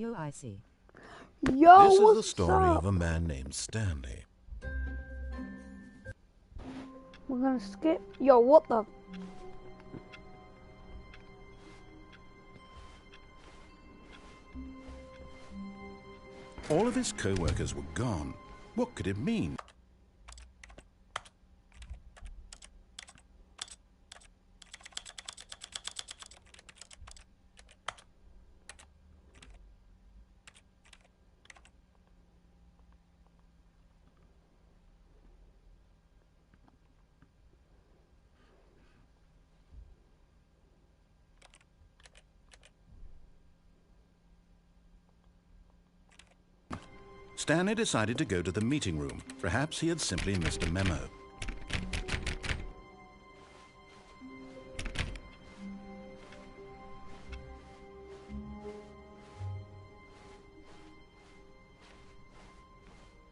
Yo, I see. Yo, This is the what's story up? of a man named Stanley. We're gonna skip. Yo, what the? All of his co-workers were gone. What could it mean? Stanley decided to go to the meeting room. Perhaps he had simply missed a memo.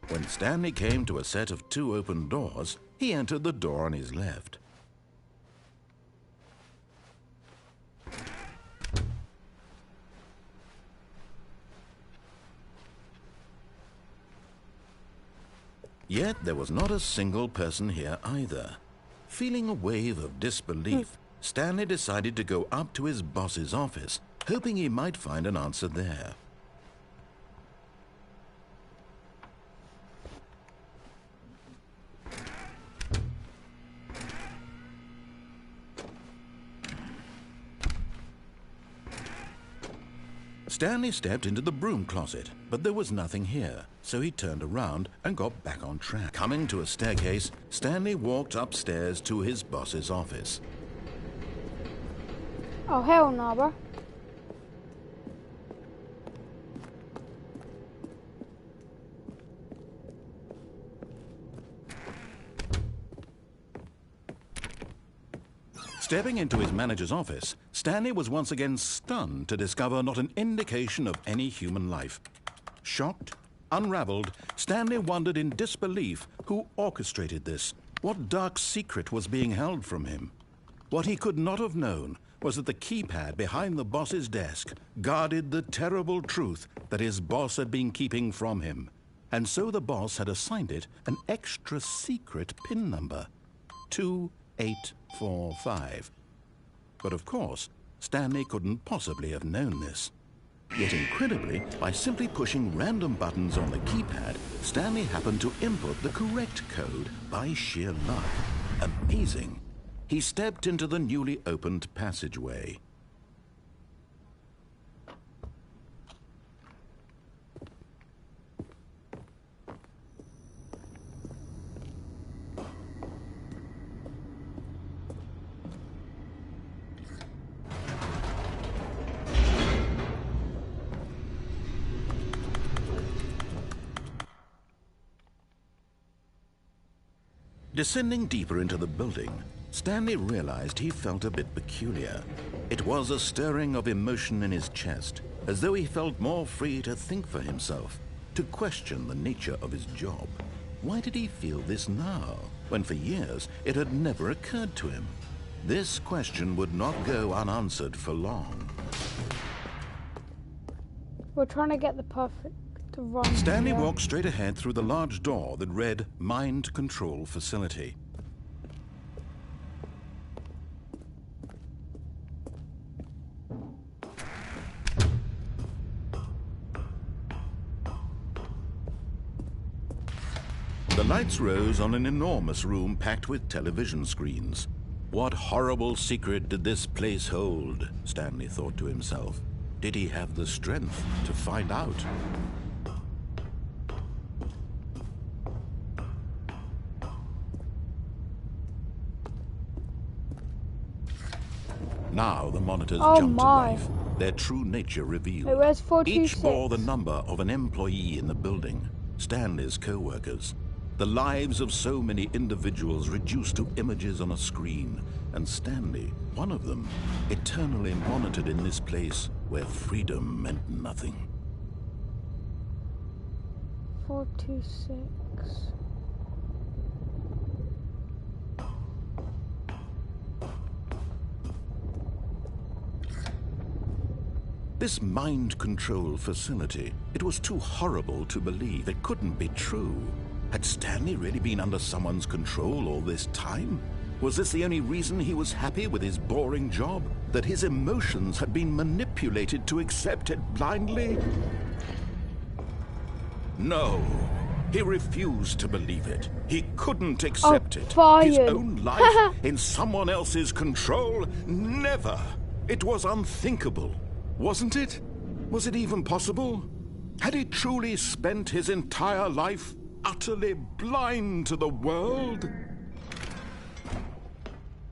When Stanley came to a set of 2 open doors, he entered the door on his left. Yet there was not a single person here either. Feeling a wave of disbelief, Stanley decided to go up to his boss's office, hoping he might find an answer there. Stanley stepped into the broom closet, but there was nothing here, so he turned around and got back on track. Coming to a staircase, Stanley walked upstairs to his boss's office. Oh hell no, bro. Stepping into his manager's office, Stanley was once again stunned to discover not an indication of any human life. Shocked, unraveled, Stanley wondered in disbelief who orchestrated this. What dark secret was being held from him? What he could not have known was that the keypad behind the boss's desk guarded the terrible truth that his boss had been keeping from him. And so the boss had assigned it an extra secret PIN number, 2845. But of course, Stanley couldn't possibly have known this. Yet incredibly, by simply pushing random buttons on the keypad, Stanley happened to input the correct code by sheer luck. Amazing. He stepped into the newly opened passageway. Descending deeper into the building, Stanley realized he felt a bit peculiar. It was a stirring of emotion in his chest, as though he felt more free to think for himself, to question the nature of his job. Why did he feel this now, when for years it had never occurred to him? This question would not go unanswered for long. We're trying to get the perfect run. Stanley here. walked straight ahead through the large door that read Mind Control Facility. The lights rose on an enormous room packed with television screens. What horrible secret did this place hold? Stanley thought to himself. Did he have the strength to find out? Now the monitors jumped to life, their true nature revealed. Wait, where's 426? Each bore the number of an employee in the building, Stanley's co-workers. The lives of so many individuals reduced to images on a screen, and Stanley, one of them, eternally monitored in this place where freedom meant nothing. 426. This mind control facility, it was too horrible to believe. It couldn't be true. Had Stanley really been under someone's control all this time? Was this the only reason he was happy with his boring job? That his emotions had been manipulated to accept it blindly? No. He refused to believe it. He couldn't accept it. Fired. His own life in someone else's control? Never. It was unthinkable. Wasn't it? Was it even possible? Had he truly spent his entire life utterly blind to the world?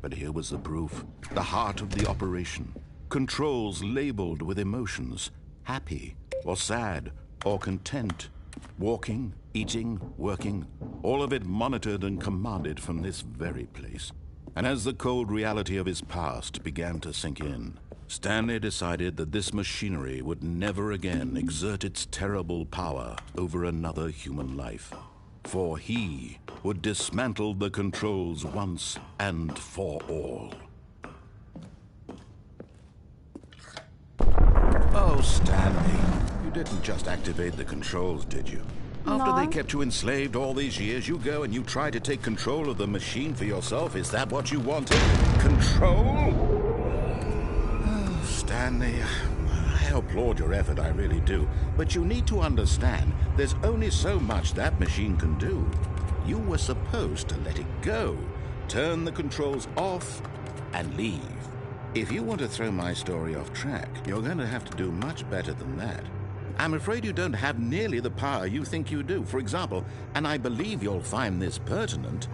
But here was the proof. The heart of the operation. Controls labeled with emotions. Happy or sad or content. Walking, eating, working, all of it monitored and commanded from this very place. And as the cold reality of his past began to sink in, Stanley decided that this machinery would never again exert its terrible power over another human life. For he would dismantle the controls once and for all. Oh, Stanley, you didn't just activate the controls, did you? After they kept you enslaved all these years, you go and you try to take control of the machine for yourself. Is that what you wanted? Control? Oh, Stanley, I applaud your effort, I really do. But you need to understand, there's only so much that machine can do. You were supposed to let it go, turn the controls off, and leave. If you want to throw my story off track, you're going to have to do much better than that. I'm afraid you don't have nearly the power you think you do. For example, and I believe you'll find this pertinent,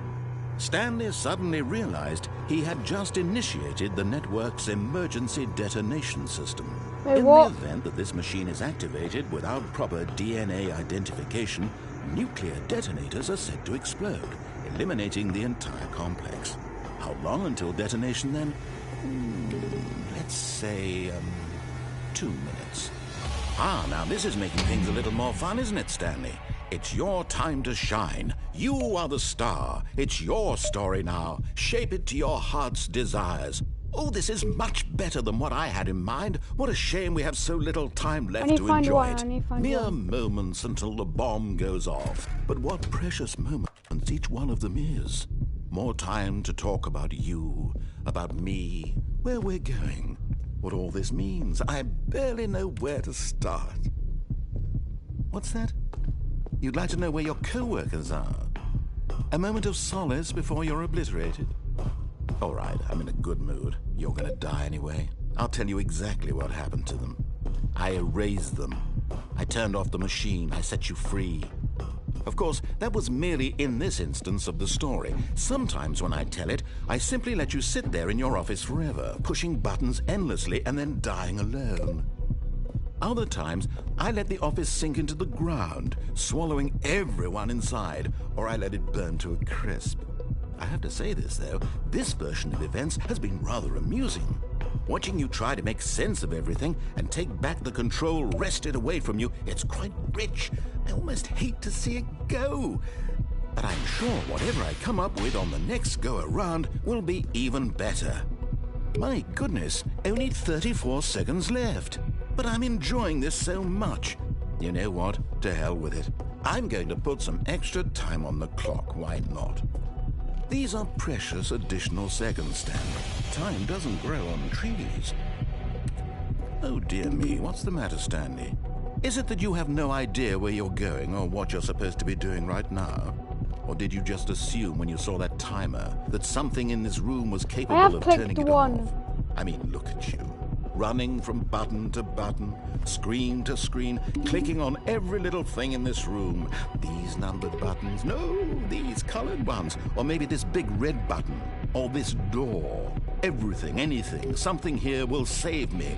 Stanley suddenly realized he had just initiated the network's emergency detonation system. Wait, In what? the event that this machine is activated without proper DNA identification, nuclear detonators are said to explode, eliminating the entire complex. How long until detonation then? Let's say, 2 minutes. Ah, now this is making things a little more fun, isn't it, Stanley? It's your time to shine. You are the star. It's your story now. Shape it to your heart's desires. Oh, this is much better than what I had in mind. What a shame we have so little time left to enjoy it. Mere moments until the bomb goes off. But what precious moments each one of them is. More time to talk about you, about me, where we're going, what all this means. I barely know where to start. What's that? You'd like to know where your co-workers are? A moment of solace before you're obliterated? All right, I'm in a good mood. You're gonna die anyway. I'll tell you exactly what happened to them. I erased them. I turned off the machine. I set you free. Of course, that was merely in this instance of the story. Sometimes when I tell it, I simply let you sit there in your office forever, pushing buttons endlessly and then dying alone. Other times, I let the office sink into the ground, swallowing everyone inside, or I let it burn to a crisp. I have to say this, though, this version of events has been rather amusing. Watching you try to make sense of everything and take back the control wrested away from you, it's quite rich. I almost hate to see it go. But I'm sure whatever I come up with on the next go-around will be even better. My goodness, only 34 seconds left. But I'm enjoying this so much. You know what? To hell with it. I'm going to put some extra time on the clock. Why not? These are precious additional seconds, Stanley. Time doesn't grow on trees. Oh dear me, what's the matter, Stanley? Is it that you have no idea where you're going or what you're supposed to be doing right now? Or did you just assume when you saw that timer that something in this room was capable of turning it off? I mean, look at you. Running from button to button, screen to screen, clicking on every little thing in this room. These numbered buttons, no, these colored ones. Or maybe this big red button, or this door. Everything, anything, something here will save me.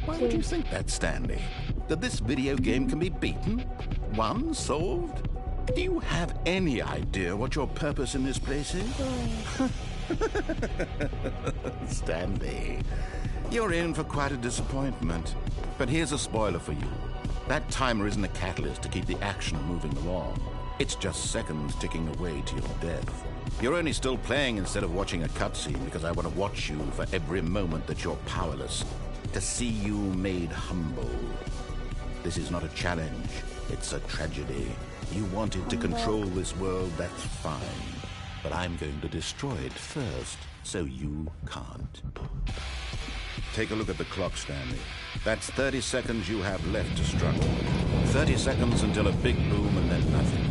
Why would you think that, Stanley? That this video game can be beaten? Won? Solved? Do you have any idea what your purpose in this place is? Stanley, you're in for quite a disappointment. But here's a spoiler for you. That timer isn't a catalyst to keep the action moving along. It's just seconds ticking away to your death. You're only still playing instead of watching a cutscene because I want to watch you for every moment that you're powerless. to see you made humble. This is not a challenge, it's a tragedy. You wanted to control this world, that's fine. But I'm going to destroy it first, so you can't. Take a look at the clock, Stanley. That's 30 seconds you have left to struggle. 30 seconds until a big boom and then nothing.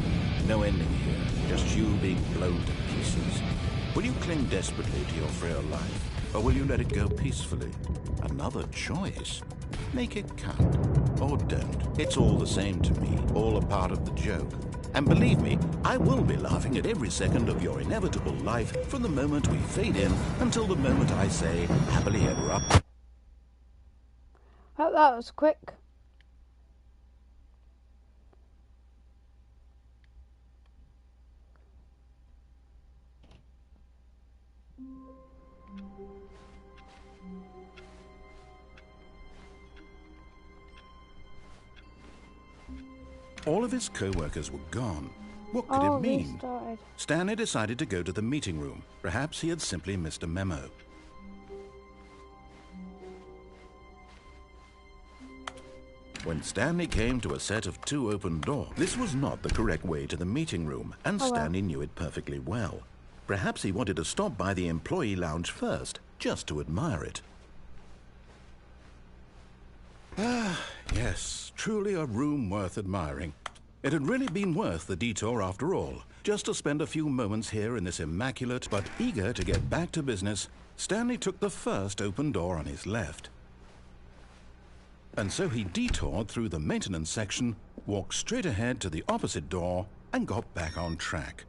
No ending here, just you being blown to pieces. Will you cling desperately to your frail life, or will you let it go peacefully? Another choice. Make it count, or don't. It's all the same to me, all a part of the joke. And believe me, I will be laughing at every second of your inevitable life from the moment we fade in until the moment I say, happily ever after. Oh, that was quick. All of his co-workers were gone. What could it mean? Restarted. Stanley decided to go to the meeting room. Perhaps he had simply missed a memo. When Stanley came to a set of 2 open doors, this was not the correct way to the meeting room, and Stanley knew it perfectly well. Perhaps he wanted to stop by the employee lounge first, just to admire it. Ah, yes, truly a room worth admiring. It had really been worth the detour after all, just to spend a few moments here in this immaculate, but eager to get back to business. Stanley took the first open door on his left. And so he detoured through the maintenance section, walked straight ahead to the opposite door, and got back on track.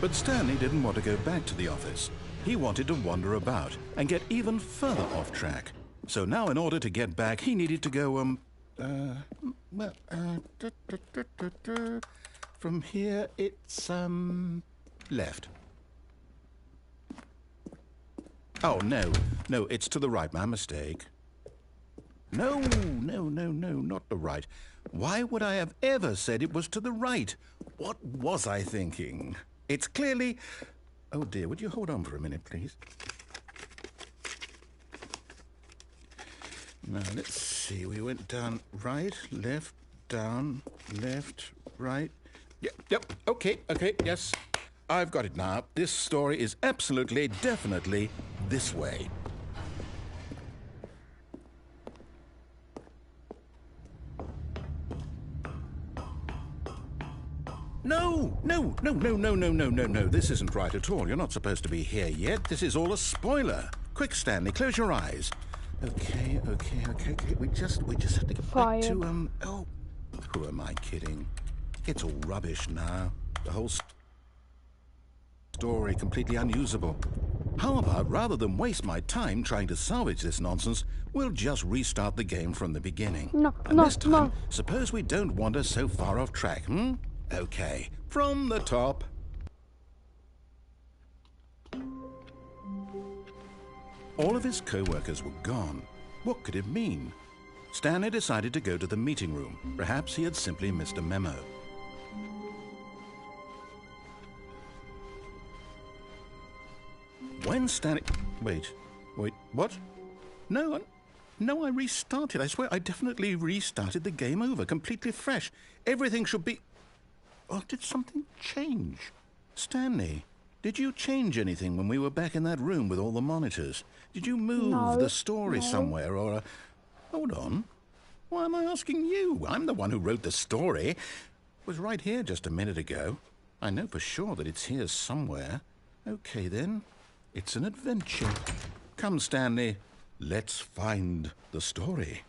But Stanley didn't want to go back to the office. He wanted to wander about and get even further off track. So now in order to get back, he needed to go, from here it's, left. Oh, no, it's to the right, my mistake. No, not the right. Why would I have ever said it was to the right? What was I thinking? It's clearly... Oh dear, would you hold on for a minute, please? Now, let's see, we went down right, left, down, left, right. Yep, okay, yes. I've got it now. This story is absolutely, definitely this way. No. This isn't right at all. You're not supposed to be here yet. This is all a spoiler. Quick, Stanley, close your eyes. Okay. We just have to get back to, oh, who am I kidding? It's all rubbish now. The whole story completely unusable. How about, rather than waste my time trying to salvage this nonsense, we'll just restart the game from the beginning. This time, suppose we don't wander so far off track, Okay, from the top. All of his co-workers were gone. What could it mean? Stanley decided to go to the meeting room. Perhaps he had simply missed a memo. When Stanley... Wait, what? No, I restarted. I swear I definitely restarted the game over, completely fresh. Everything should be... Or did something change? Stanley, did you change anything when we were back in that room with all the monitors? Did you move the story somewhere, or... Hold on. Why am I asking you? I'm the one who wrote the story. It was right here just a minute ago. I know for sure that it's here somewhere. Okay, then. It's an adventure. Come, Stanley. Let's find the story.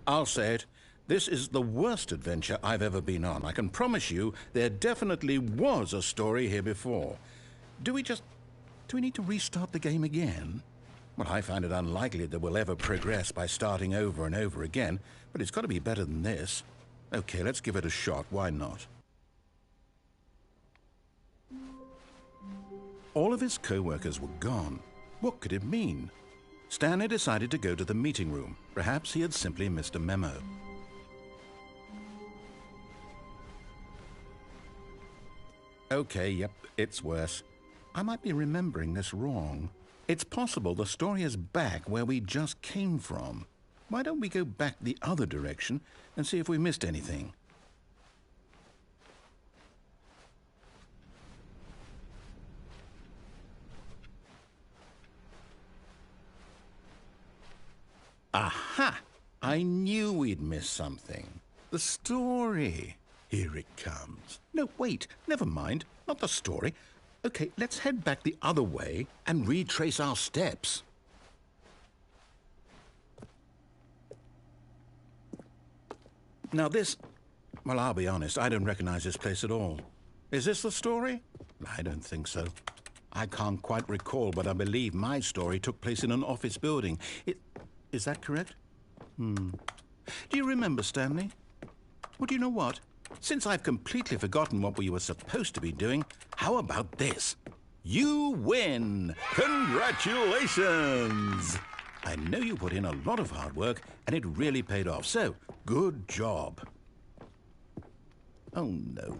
I'll say it. This is the worst adventure I've ever been on. I can promise you there definitely was a story here before. Do we need to restart the game again? Well, I find it unlikely that we'll ever progress by starting over and over again, but it's got to be better than this. Okay, let's give it a shot. Why not? All of his co-workers were gone. What could it mean? Stanley decided to go to the meeting room. Perhaps he had simply missed a memo. Okay, yep, it's worse. I might be remembering this wrong. It's possible the story is back where we just came from. Why don't we go back the other direction and see if we missed anything? Aha! I knew we'd miss something. The story. Here it comes. No, wait, never mind. Not the story. Okay, let's head back the other way and retrace our steps. Now this... Well, I'll be honest, I don't recognize this place at all. Is this the story? I don't think so. I can't quite recall, but I believe my story took place in an office building. Is that correct? Do you remember, Stanley? Well, do you know what? Since I've completely forgotten what we were supposed to be doing, how about this? You win! Congratulations! I know you put in a lot of hard work, and it really paid off, so good job. Oh, no.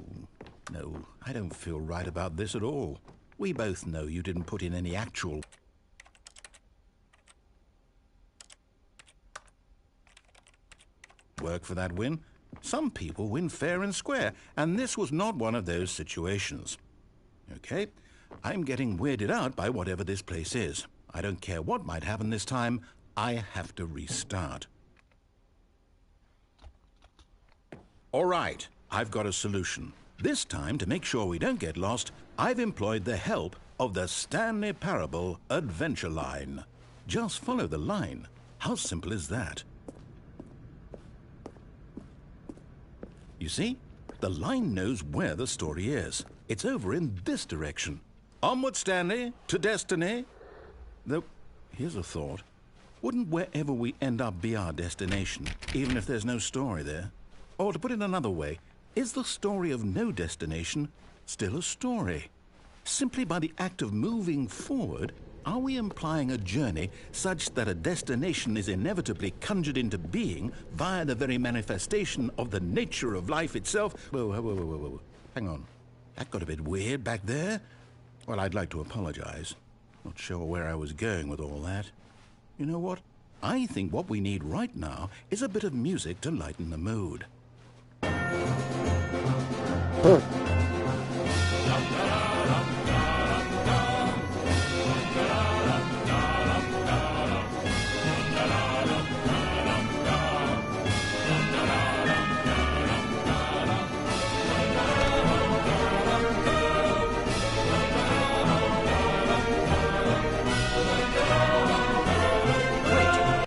No, I don't feel right about this at all. We both know you didn't put in any actual work for that win. Some people win fair and square, and this was not one of those situations. Okay, I'm getting weirded out by whatever this place is. I don't care what might happen this time. I have to restart. All right, I've got a solution. This time, to make sure we don't get lost, I've employed the help of the Stanley Parable Adventure Line. Just follow the line. How simple is that? You see, the line knows where the story is. It's over in this direction. Onward, Stanley, to destiny. Though, here's a thought. Wouldn't wherever we end up be our destination, even if there's no story there? Or to put it another way, is the story of no destination still a story? Simply by the act of moving forward, are we implying a journey such that a destination is inevitably conjured into being via the very manifestation of the nature of life itself? Whoa. Hang on. That got a bit weird back there. Well, I'd like to apologize. Not sure where I was going with all that. You know what? I think what we need right now is a bit of music to lighten the mood.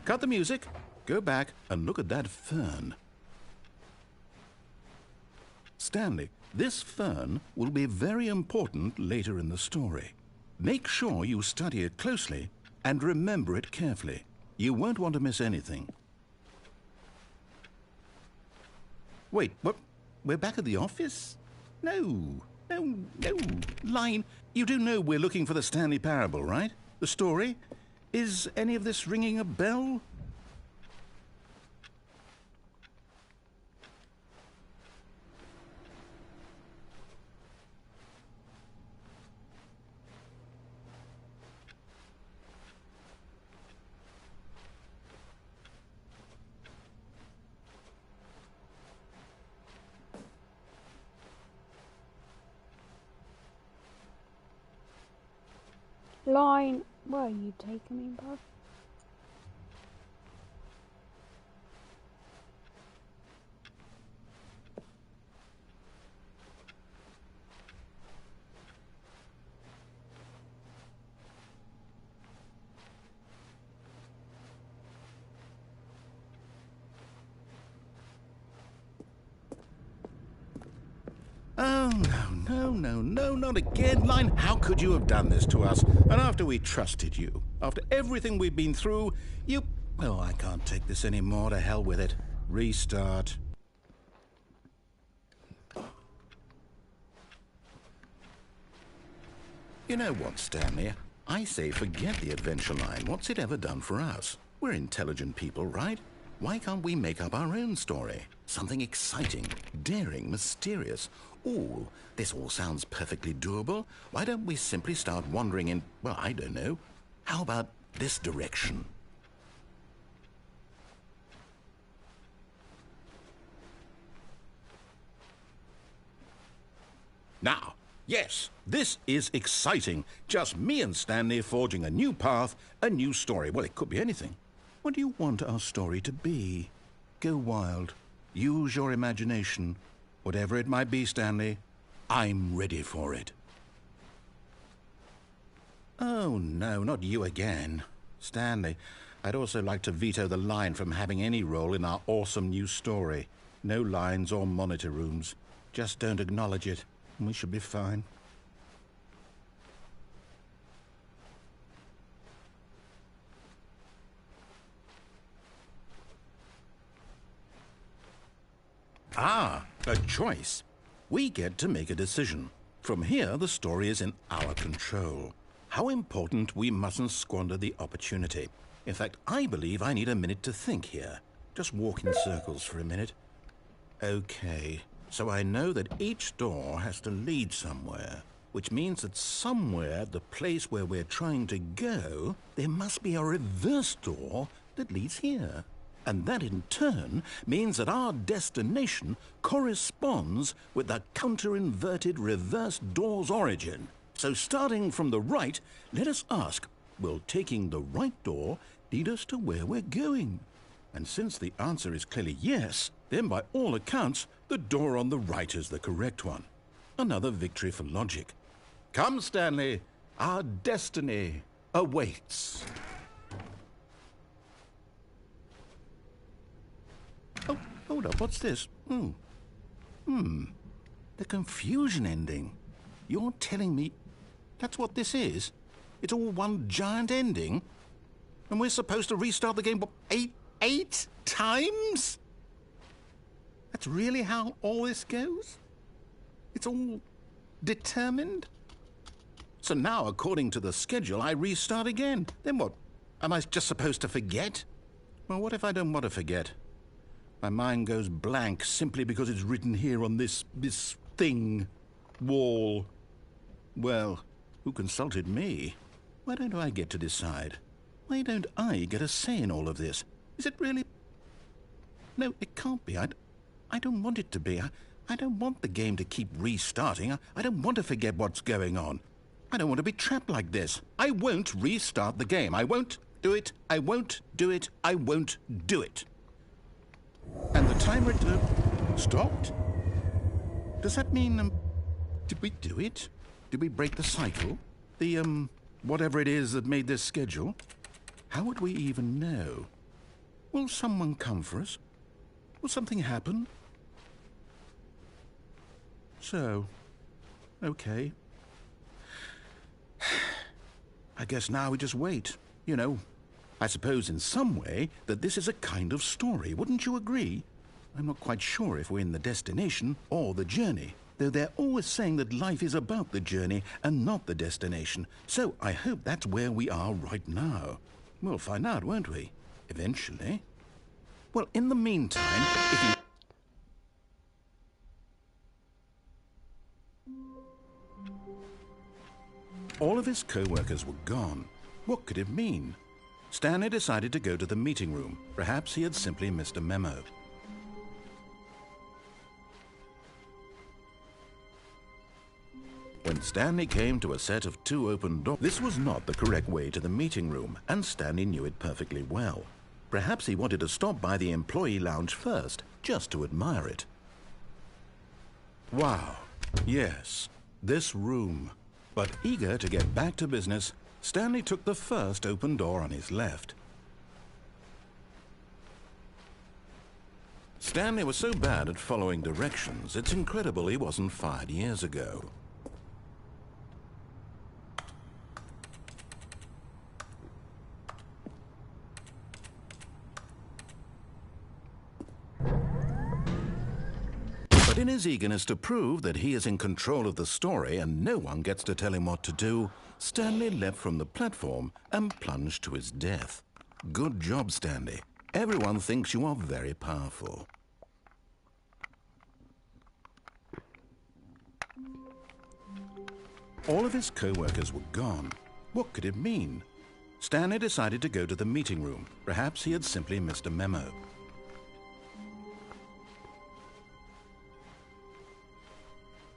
Cut the music, go back and look at that fern. Stanley, this fern will be very important later in the story. Make sure you study it closely and remember it carefully. You won't want to miss anything. Wait, what? We're back at the office? No. Line, you do know we're looking for the Stanley Parable, right? The story? Is any of this ringing a bell? Line, where are you taking me, bro? No, no, no, not again, Line. How could you have done this to us? And after we trusted you, after everything we've been through, you... Oh, I can't take this anymore. To hell with it. Restart. You know what, Stanley? I say forget the adventure line. What's it ever done for us? We're intelligent people, right? Why can't we make up our own story? Something exciting, daring, mysterious. Ooh, this all sounds perfectly doable. Why don't we simply start wandering in, well, I don't know. How about this direction? Now, yes, this is exciting. Just me and Stanley forging a new path, a new story. Well, it could be anything. What do you want our story to be? Go wild. Use your imagination. Whatever it might be, Stanley, I'm ready for it. Oh, no, not you again. Stanley, I'd also like to veto the line from having any role in our awesome new story. No lines or monitor rooms. Just don't acknowledge it. We should be fine. Ah, a choice. We get to make a decision. From here, the story is in our control. How important we mustn't squander the opportunity. In fact, I believe I need a minute to think here. Just walk in circles for a minute. Okay. So I know that each door has to lead somewhere, which means that somewhere, the place where we're trying to go, there must be a reverse door that leads here. And that in turn means that our destination corresponds with the counter-inverted reverse door's origin. So starting from the right, let us ask, will taking the right door lead us to where we're going? And since the answer is clearly yes, then by all accounts, the door on the right is the correct one. Another victory for logic. Come, Stanley, our destiny awaits. Oh, hold up, what's this? The confusion ending. You're telling me that's what this is? It's all one giant ending? And we're supposed to restart the game, what, eight times? That's really how all this goes? It's all determined? So now, according to the schedule, I restart again. Then what? Am I just supposed to forget? Well, what if I don't want to forget? My mind goes blank simply because it's written here on this thing, wall. Well, who consulted me? Why don't I get to decide? Why don't I get a say in all of this? Is it really? No, it can't be. I don't want it to be. I don't want the game to keep restarting. I don't want to forget what's going on. I don't want to be trapped like this. I won't restart the game. I won't do it. I won't do it. I won't do it. And the timer stopped? Does that mean, did we do it? Did we break the cycle? The, whatever it is that made this schedule? How would we even know? Will someone come for us? Will something happen? So, okay. I guess now we just wait, you know. I suppose in some way that this is a kind of story, wouldn't you agree? I'm not quite sure if we're in the destination or the journey, though they're always saying that life is about the journey and not the destination. So I hope that's where we are right now. We'll find out, won't we? Eventually. Well, in the meantime, if you... All of his co-workers were gone. What could it mean? Stanley decided to go to the meeting room. Perhaps he had simply missed a memo. When Stanley came to a set of 2 open doors, this was not the correct way to the meeting room, and Stanley knew it perfectly well. Perhaps he wanted to stop by the employee lounge first, just to admire it. Wow, yes, this room. But eager to get back to business, Stanley took the first open door on his left. Stanley was so bad at following directions, it's incredible he wasn't fired years ago. But in his eagerness to prove that he is in control of the story and no one gets to tell him what to do, Stanley leapt from the platform and plunged to his death. Good job, Stanley. Everyone thinks you are very powerful. All of his co-workers were gone. What could it mean? Stanley decided to go to the meeting room. Perhaps he had simply missed a memo.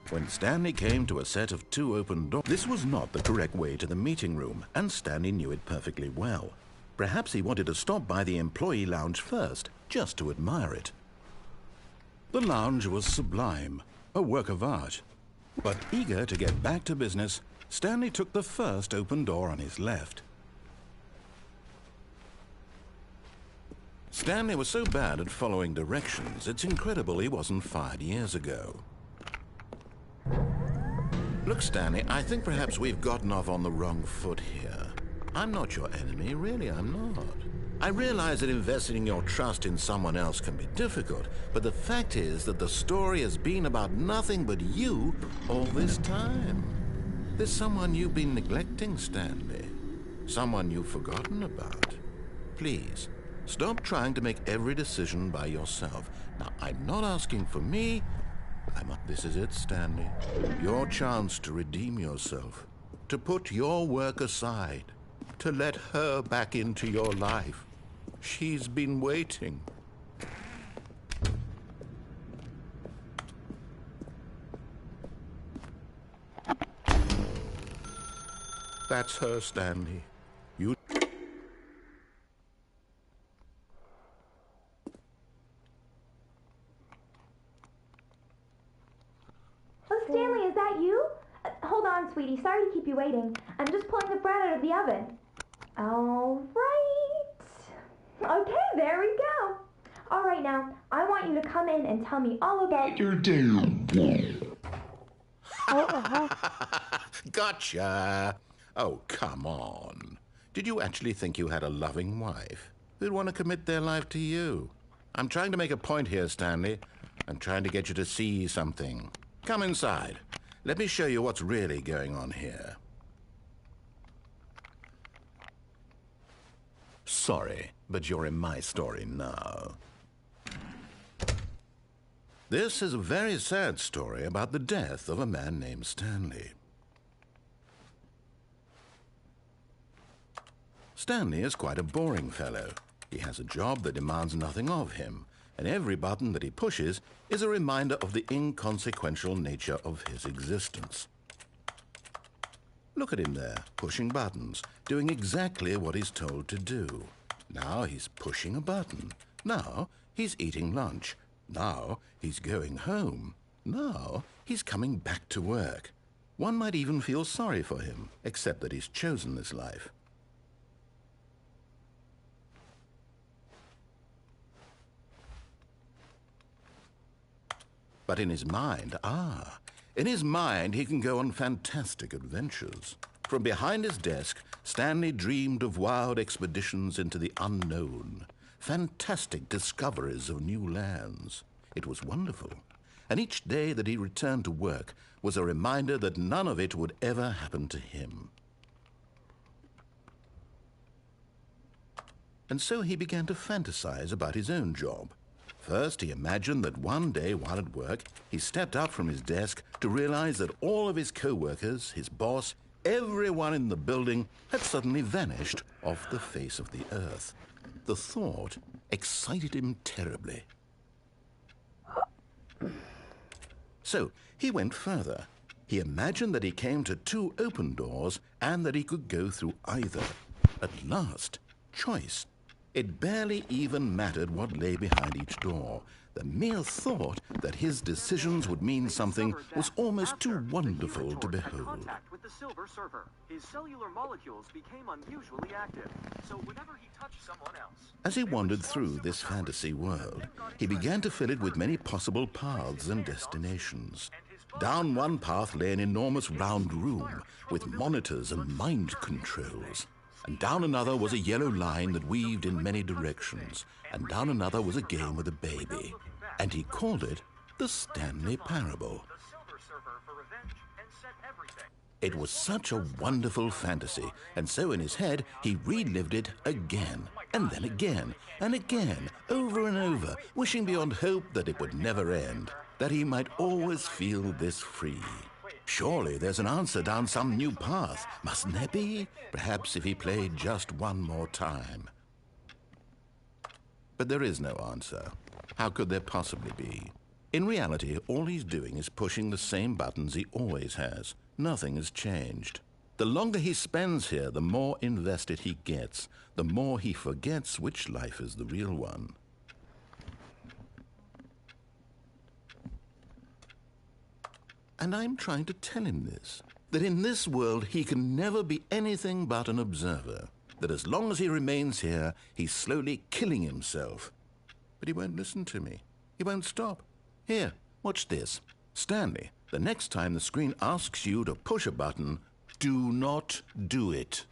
When Stanley came to a set of 2 open doors, this was not the correct way to the meeting room, and Stanley knew it perfectly well. Perhaps he wanted to stop by the employee lounge first, just to admire it. The lounge was sublime, a work of art. But eager to get back to business, Stanley took the first open door on his left. Stanley was so bad at following directions, it's incredible he wasn't fired years ago. Look, Stanley, I think perhaps we've gotten off on the wrong foot here. I'm not your enemy, really, I'm not. I realize that investing your trust in someone else can be difficult, but the fact is that the story has been about nothing but you all this time. There's someone you've been neglecting, Stanley. Someone you've forgotten about. Please, stop trying to make every decision by yourself. Now, I'm not asking for me. This is it, Stanley. Your chance to redeem yourself. To put your work aside. To let her back into your life. She's been waiting. That's her, Stanley. You... Oh, Stanley, is that you? Hold on, sweetie. Sorry to keep you waiting. I'm just pulling the bread out of the oven. All right. Okay, there we go. All right, now, I want you to come in and tell me all about your day. Gotcha. Oh, come on. Did you actually think you had a loving wife who'd want to commit their life to you? I'm trying to make a point here, Stanley. I'm trying to get you to see something. Come inside. Let me show you what's really going on here. Sorry, but you're in my story now. This is a very sad story about the death of a man named Stanley. Stanley is quite a boring fellow. He has a job that demands nothing of him, and every button that he pushes is a reminder of the inconsequential nature of his existence. Look at him there, pushing buttons, doing exactly what he's told to do. Now he's pushing a button. Now he's eating lunch. Now he's going home. Now he's coming back to work. One might even feel sorry for him, except that he's chosen this life. But in his mind, he can go on fantastic adventures. From behind his desk, Stanley dreamed of wild expeditions into the unknown, fantastic discoveries of new lands. It was wonderful. And each day that he returned to work was a reminder that none of it would ever happen to him. And so he began to fantasize about his own job. First, he imagined that one day while at work, he stepped up from his desk to realize that all of his co-workers, his boss, everyone in the building had suddenly vanished off the face of the earth. The thought excited him terribly. So he went further. He imagined that he came to 2 open doors and that he could go through either. At last, choice. It barely even mattered what lay behind each door. The mere thought that his decisions would mean something was almost too wonderful to behold. Contact with the silver server. His cellular molecules became unusually active, so whenever he touched someone else... As he wandered through this fantasy world, he began to fill it with many possible paths and destinations. Down one path lay an enormous round room with monitors and mind controls. And down another was a yellow line that weaved in many directions. And down another was a game with a baby. And he called it The Stanley Parable. The silver surfer for revenge and set everything. It was such a wonderful fantasy, and so in his head he relived it again, and then again, and again, over and over, wishing beyond hope that it would never end, that he might always feel this free. Surely there's an answer down some new path, mustn't there be? Perhaps if he played just one more time. But there is no answer. How could there possibly be? In reality, all he's doing is pushing the same buttons he always has. Nothing has changed. The longer he spends here, the more invested he gets, the more he forgets which life is the real one. And I'm trying to tell him this, that in this world he can never be anything but an observer, that as long as he remains here, he's slowly killing himself. But he won't listen to me. He won't stop. Here, watch this. Stanley, the next time the screen asks you to push a button, do not do it.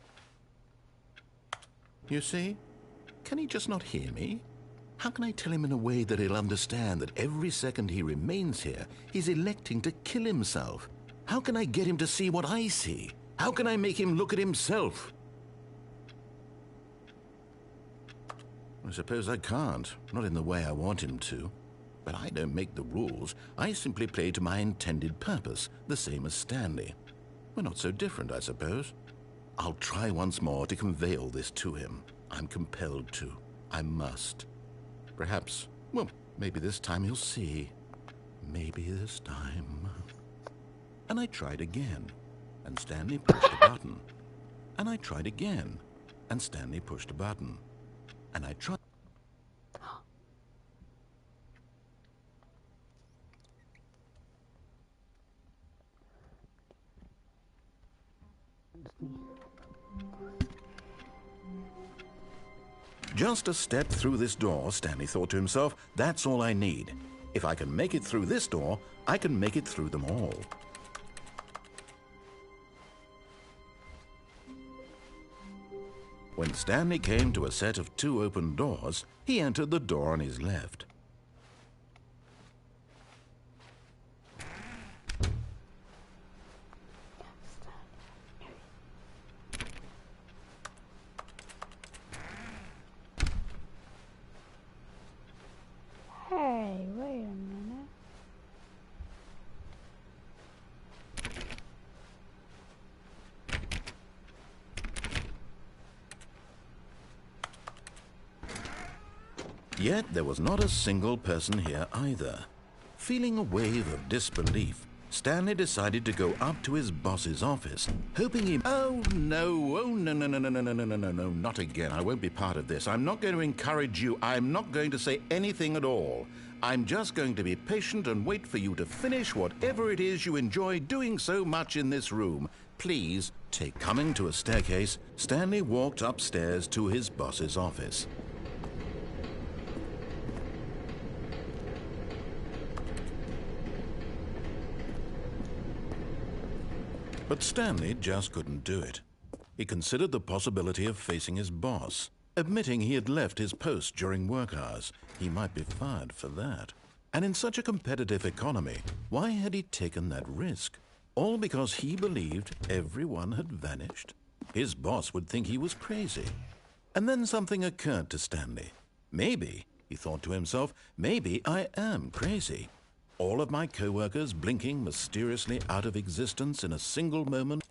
You see? Can he just not hear me? How can I tell him in a way that he'll understand that every second he remains here, he's electing to kill himself? How can I get him to see what I see? How can I make him look at himself? I suppose I can't, not in the way I want him to. But I don't make the rules. I simply play to my intended purpose, the same as Stanley. We're not so different, I suppose. I'll try once more to convey all this to him. I'm compelled to. I must. Perhaps, well, maybe this time he'll see. Maybe this time. And I tried again, and Stanley pushed a button. And I tried again, and Stanley pushed a button. And I tried. Just a step through this door, Stanley thought to himself, that's all I need. If I can make it through this door, I can make it through them all. When Stanley came to a set of 2 open doors, he entered the door on his left. Hey, wait a minute. Yet there was not a single person here either. Feeling a wave of disbelief, Stanley decided to go up to his boss's office, hoping he... Oh, no, no, not again. I won't be part of this. I'm not going to encourage you. I'm not going to say anything at all. I'm just going to be patient and wait for you to finish whatever it is you enjoy doing so much in this room. Please take... Coming to a staircase, Stanley walked upstairs to his boss's office. But Stanley just couldn't do it. He considered the possibility of facing his boss, admitting he had left his post during work hours. He might be fired for that. And in such a competitive economy, why had he taken that risk? All because he believed everyone had vanished? His boss would think he was crazy. And then something occurred to Stanley. Maybe, he thought to himself, maybe I am crazy. All of my co-workers blinking mysteriously out of existence in a single moment.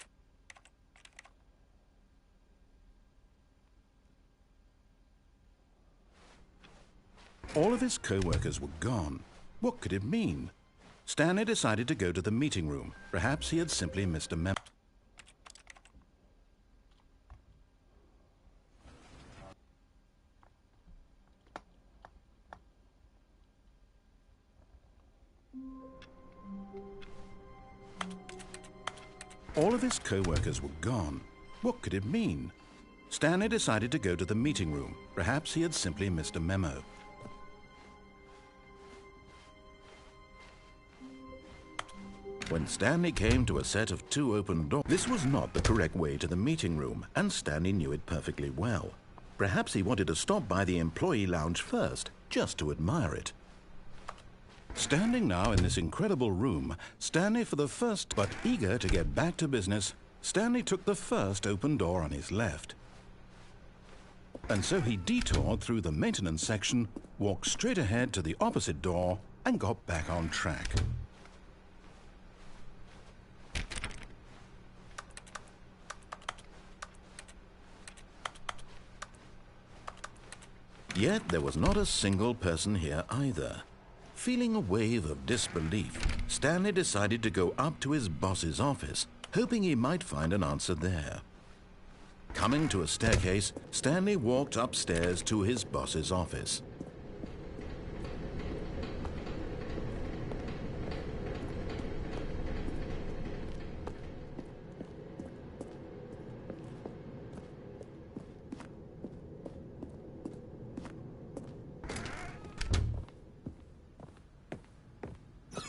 All of his co-workers were gone. What could it mean? Stanley decided to go to the meeting room. Perhaps he had simply missed a memo. All of his co-workers were gone. What could it mean? Stanley decided to go to the meeting room. Perhaps he had simply missed a memo. When Stanley came to a set of 2 open doors, this was not the correct way to the meeting room, and Stanley knew it perfectly well. Perhaps he wanted to stop by the employee lounge first, just to admire it. Standing now in this incredible room, Stanley for the first, but eager to get back to business, Stanley took the first open door on his left. And so he detoured through the maintenance section, walked straight ahead to the opposite door, and got back on track. Yet there was not a single person here either. Feeling a wave of disbelief, Stanley decided to go up to his boss's office, hoping he might find an answer there. Coming to a staircase, Stanley walked upstairs to his boss's office.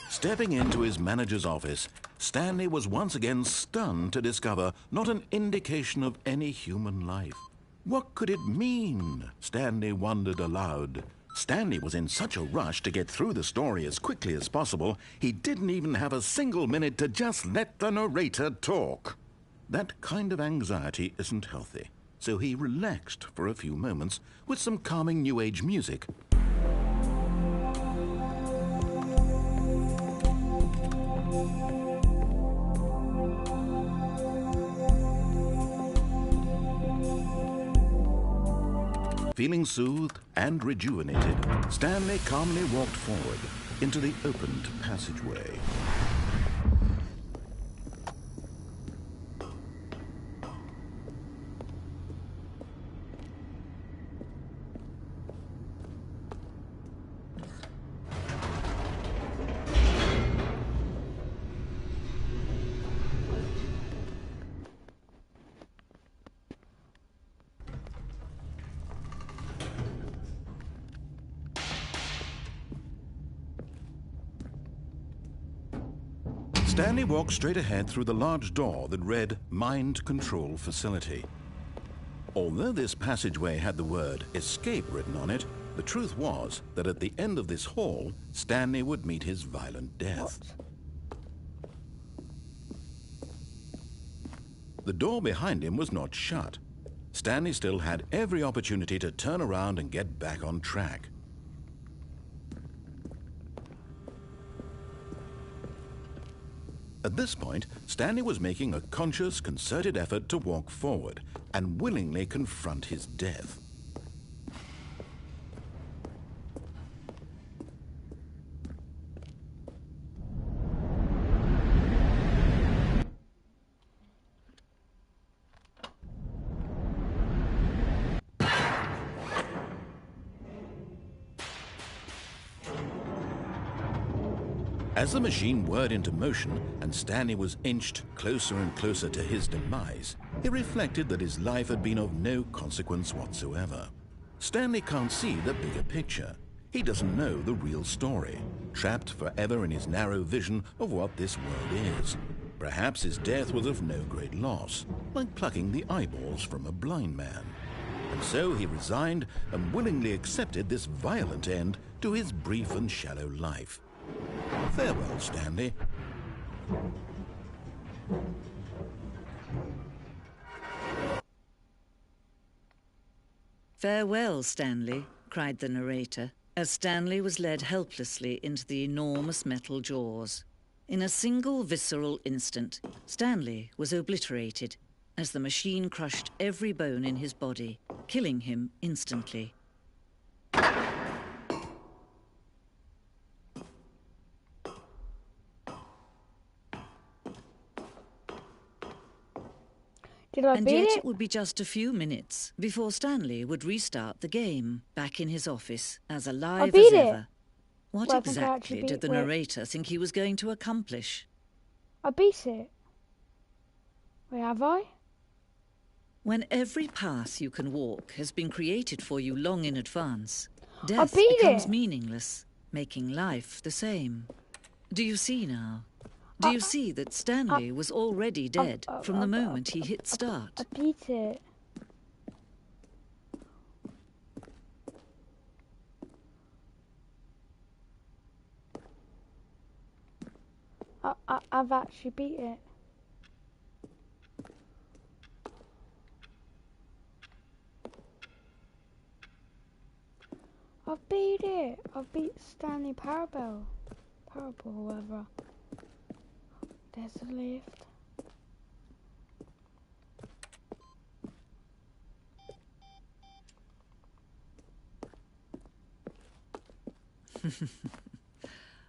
Stepping into his manager's office, Stanley was once again stunned to discover not an indication of any human life. What could it mean? Stanley wondered aloud. Stanley was in such a rush to get through the story as quickly as possible, he didn't even have a single minute to just let the narrator talk. That kind of anxiety isn't healthy, so he relaxed for a few moments with some calming New Age music. Feeling soothed and rejuvenated, Stanley calmly walked forward into the opened passageway. Stanley walked straight ahead through the large door that read Mind Control Facility. Although this passageway had the word escape written on it, the truth was that at the end of this hall, Stanley would meet his violent death. The door behind him was not shut. Stanley still had every opportunity to turn around and get back on track. At this point, Stanley was making a conscious, concerted effort to walk forward and willingly confront his death. As the machine whirred into motion and Stanley was inched closer and closer to his demise, he reflected that his life had been of no consequence whatsoever. Stanley can't see the bigger picture. He doesn't know the real story, trapped forever in his narrow vision of what this world is. Perhaps his death was of no great loss, like plucking the eyeballs from a blind man. And so he resigned and willingly accepted this violent end to his brief and shallow life. Farewell, Stanley. Farewell, Stanley, cried the narrator, as Stanley was led helplessly into the enormous metal jaws. In a single visceral instant, Stanley was obliterated as the machine crushed every bone in his body, killing him instantly. And yet it would be just a few minutes before Stanley would restart the game, back in his office, as alive as ever. What exactly did the narrator think he was going to accomplish? I beat it. Wait, have I? When every path you can walk has been created for you long in advance, death becomes meaningless, making life the same. Do you see now? Do you see that Stanley was already dead from the moment he hit start? I beat it. I've actually beat it. I've beat it. I've beat Stanley Parrable. Parrable, whoever. There's a lift.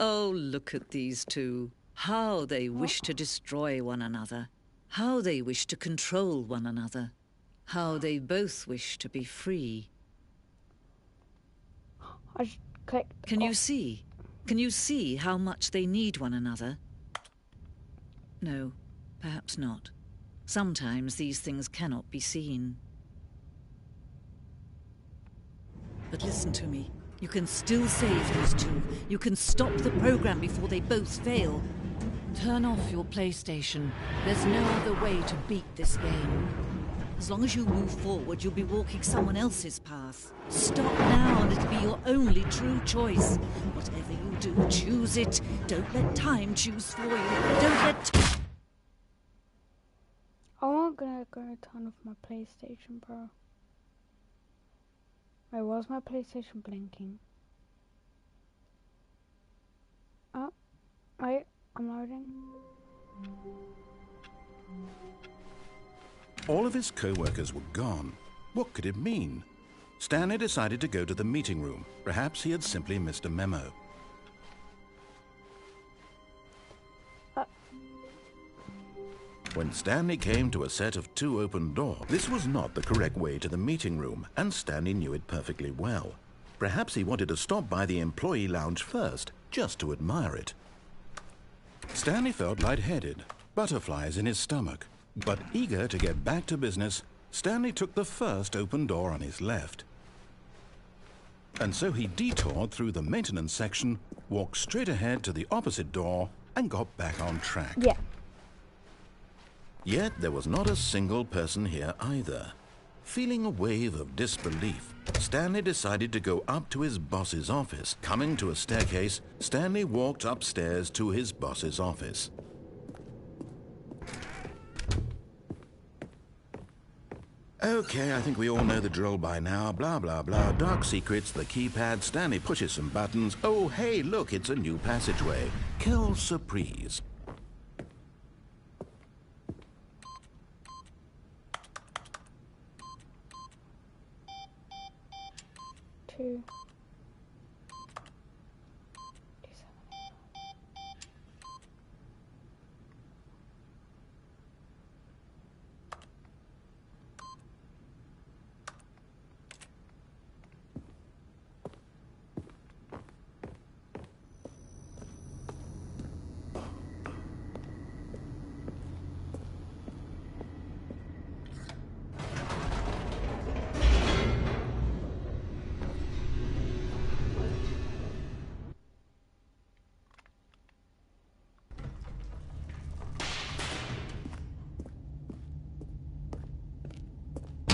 Oh, look at these two. How they wish to destroy one another. How they wish to control one another. How they both wish to be free. I just clicked. Can you see? Can you see how much they need one another? No, perhaps not. Sometimes these things cannot be seen. But listen to me. You can still save those two. You can stop the program before they both fail. Turn off your PlayStation. There's no other way to beat this game. As long as you move forward, you'll be walking someone else's path. Stop now and it'll be your only true choice. Whatever you do, choose it. Don't let time choose for you. Don't let... I'm gonna turn off my PlayStation, bro. Wait, was my PlayStation blinking? Oh, wait, I'm loading. All of his co-workers were gone. What could it mean? Stanley decided to go to the meeting room. Perhaps he had simply missed a memo. When Stanley came to a set of 2 open doors, this was not the correct way to the meeting room, and Stanley knew it perfectly well. Perhaps he wanted to stop by the employee lounge first, just to admire it. Stanley felt lightheaded, butterflies in his stomach. But eager to get back to business, Stanley took the first open door on his left. And so he detoured through the maintenance section, walked straight ahead to the opposite door, and got back on track. Yeah. Yet there was not a single person here either. Feeling a wave of disbelief, Stanley decided to go up to his boss's office. Coming to a staircase, Stanley walked upstairs to his boss's office. Okay, I think we all know the drill by now. Blah, blah, blah. Dark secrets, the keypad. Stanley pushes some buttons. Oh, hey, look, it's a new passageway. Quelle surprise. Two.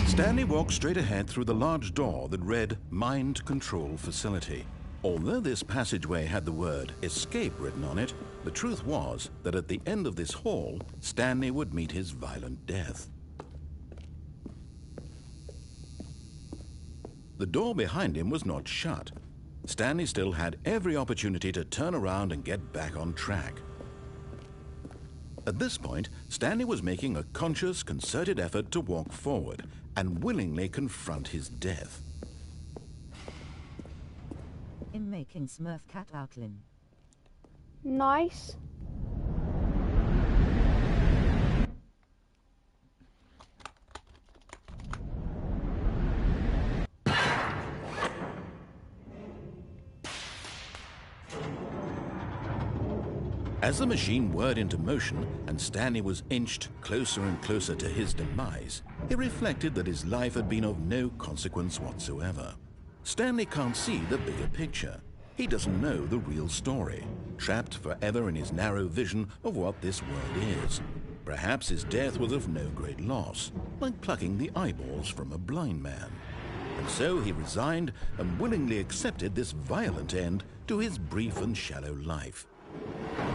Stanley walked straight ahead through the large door that read Mind Control Facility. Although this passageway had the word escape written on it, the truth was that at the end of this hall, Stanley would meet his violent death. The door behind him was not shut. Stanley still had every opportunity to turn around and get back on track. At this point, Stanley was making a conscious, concerted effort to walk forward and willingly confront his death. In making Smurf cat outline. Nice. As the machine whirred into motion and Stanley was inched closer and closer to his demise, he reflected that his life had been of no consequence whatsoever. Stanley can't see the bigger picture. He doesn't know the real story, trapped forever in his narrow vision of what this world is. Perhaps his death was of no great loss, like plucking the eyeballs from a blind man. And so he resigned and willingly accepted this violent end to his brief and shallow life.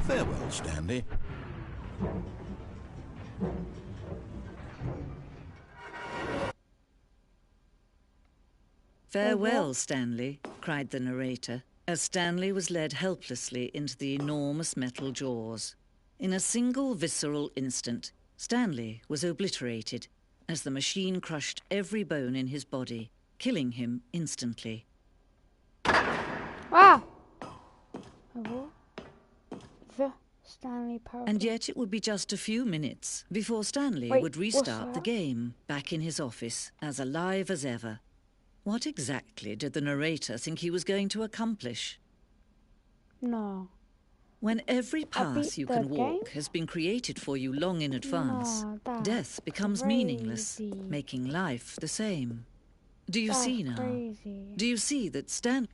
Farewell, Stanley. Farewell, Stanley, cried the narrator, as Stanley was led helplessly into the enormous metal jaws. In a single visceral instant, Stanley was obliterated as the machine crushed every bone in his body, killing him instantly. Ah! The Stanley Parable. And yet it would be just a few minutes before Stanley Wait, would what's restart the that? game, back in his office, as alive as ever. What exactly did the narrator think he was going to accomplish? No. When every path beat you the can walk game? has been created for you long in advance, No, that's death becomes meaningless, crazy. making life the same. Do you see now? Crazy. Do you see that Stan...